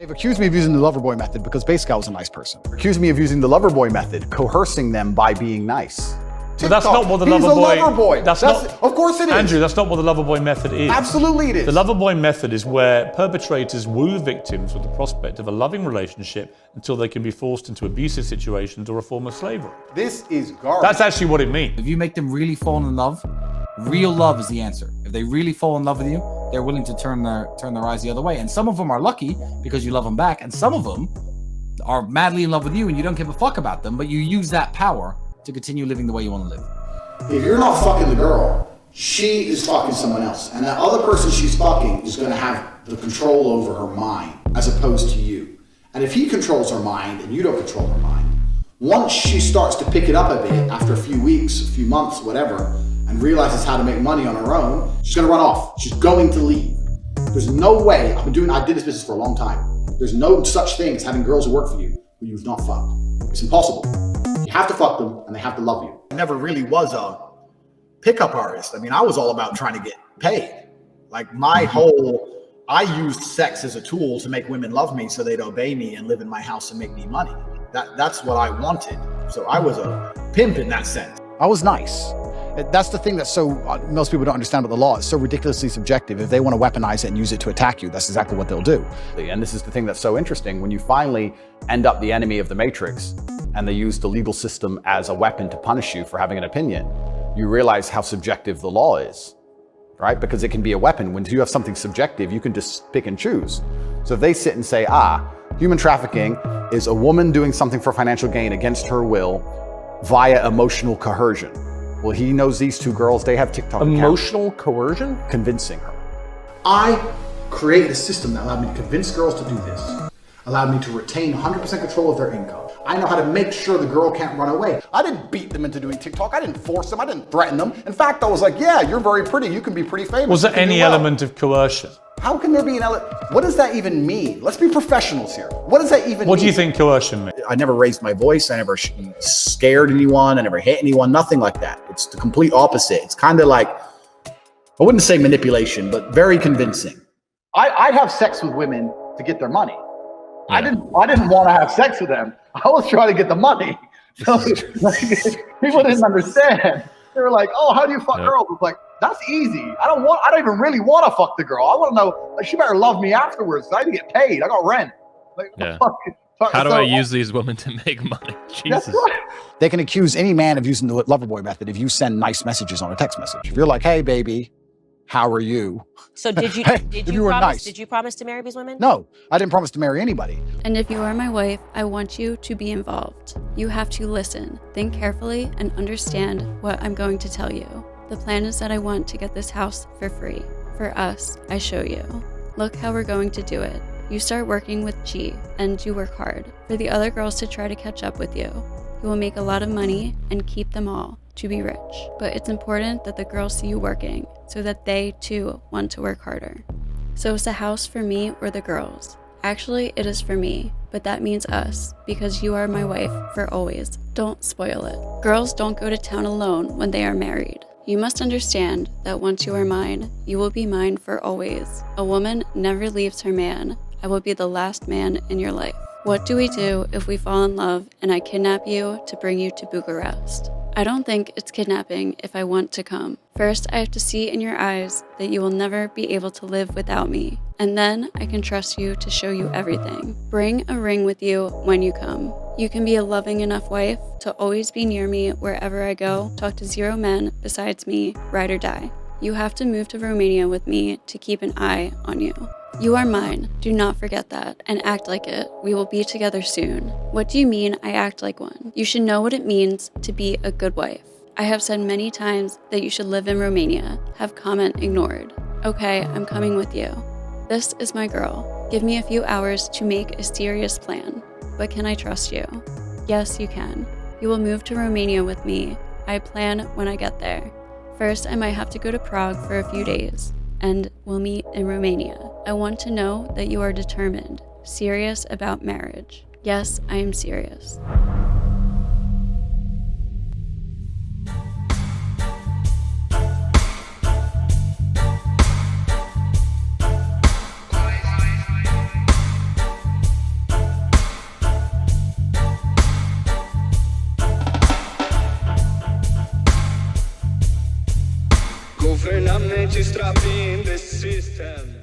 They've accused me of using the lover boy method because basically I was a nice person. Accused me of using the lover boy method, coercing them by being nice. But that's not what the lover boy. That's not. Of course it is. Andrew, that's not what the lover boy method is. Absolutely it is. The lover boy method is where perpetrators woo victims with the prospect of a loving relationship until they can be forced into abusive situations or a form of slavery. This is garbage. That's actually what it means. If you make them really fall in love, real love is the answer. If they really fall in love with you, they're willing to turn their eyes the other way. And some of them are lucky because you love them back, and some of them are madly in love with you and you don't give a fuck about them, but you use that power to continue living the way you want to live. If you're not fucking the girl, she is fucking someone else. And that other person she's fucking is going to have the control over her mind as opposed to you. And if he controls her mind and you don't control her mind, once she starts to pick it up a bit after a few weeks, a few months, whatever, and realizes how to make money on her own, she's going to run off. She's going to leave. There's no way. I did this business for a long time. There's no such thing as having girls who work for you who you've not fucked. It's impossible. You have to fuck them and they have to love you. I never really was a pickup artist. I mean, I was all about trying to get paid. Like I used sex as a tool to make women love me so they'd obey me and live in my house and make me money. That's what I wanted. So I was a pimp in that sense. I was nice. That's the thing that's so, most people don't understand about the law. It's so ridiculously subjective. If they want to weaponize it and use it to attack you, that's exactly what they'll do. And this is the thing that's so interesting. When you finally end up the enemy of the matrix and they use the legal system as a weapon to punish you for having an opinion, you realize how subjective the law is, right? Because it can be a weapon. When you have something subjective, you can just pick and choose. So if they sit and say, human trafficking is a woman doing something for financial gain against her will via emotional coercion. Well, he knows these two girls, they have TikTok accounts. Emotional coercion? Convincing her. I created a system that allowed me to convince girls to do this, allowed me to retain 100% control of their income. I know how to make sure the girl can't run away. I didn't beat them into doing TikTok. I didn't force them. I didn't threaten them. In fact, I was like, yeah, you're very pretty. You can be pretty famous. Was there any element of coercion? How can there be an element? What does that even mean? Let's be professionals here. What does that even mean? What do you think coercion means? I never raised my voice. I never scared anyone. I never hit anyone, nothing like that. It's the complete opposite. It's kind of like, I wouldn't say manipulation, but very convincing. I'd have sex with women to get their money. Yeah. I didn't want to have sex with them. I was trying to get the money. So people didn't understand. They were like, "Oh, how do you fuck girls?" It's like, that's easy. I don't even really want to fuck the girl. I want to know, like, she better love me afterwards. So I need to get paid. I got rent. Like, yeah. How do I use these women to make money? Jesus. They can accuse any man of using the lover boy method if you send nice messages on a text message. If you're like, "Hey, baby, how are you?" So did you did you promise to marry these women? No, I didn't promise to marry anybody. And if you are my wife, I want you to be involved. You have to listen, think carefully, and understand what I'm going to tell you. The plan is that I want to get this house for free. For us, I show you. Look how we're going to do it. You start working with G, and you work hard for the other girls to try to catch up with you. You will make a lot of money and keep them all to be rich. But it's important that the girls see you working so that they too want to work harder. So is the house for me or the girls? Actually, it is for me, but that means us, because you are my wife for always. Don't spoil it. Girls don't go to town alone when they are married. You must understand that once you are mine, you will be mine for always. A woman never leaves her man. I will be the last man in your life. What do we do if we fall in love and I kidnap you to bring you to Bucharest? I don't think it's kidnapping if I want to come. First, I have to see in your eyes that you will never be able to live without me. And then I can trust you to show you everything. Bring a ring with you when you come. You can be a loving enough wife to always be near me wherever I go, talk to 0 men besides me, ride or die. You have to move to Romania with me to keep an eye on you. You are mine, do not forget that, and act like it. We will be together soon. What do you mean I act like one? You should know what it means to be a good wife. I have said many times that you should live in Romania, have comment ignored. Okay, I'm coming with you. This is my girl. Give me a few hours to make a serious plan. But can I trust you? Yes, you can. You will move to Romania with me. I plan when I get there. First, I might have to go to Prague for a few days, and we'll meet in Romania. I want to know that you are determined, serious about marriage. Yes, I am serious. manage strapping the system.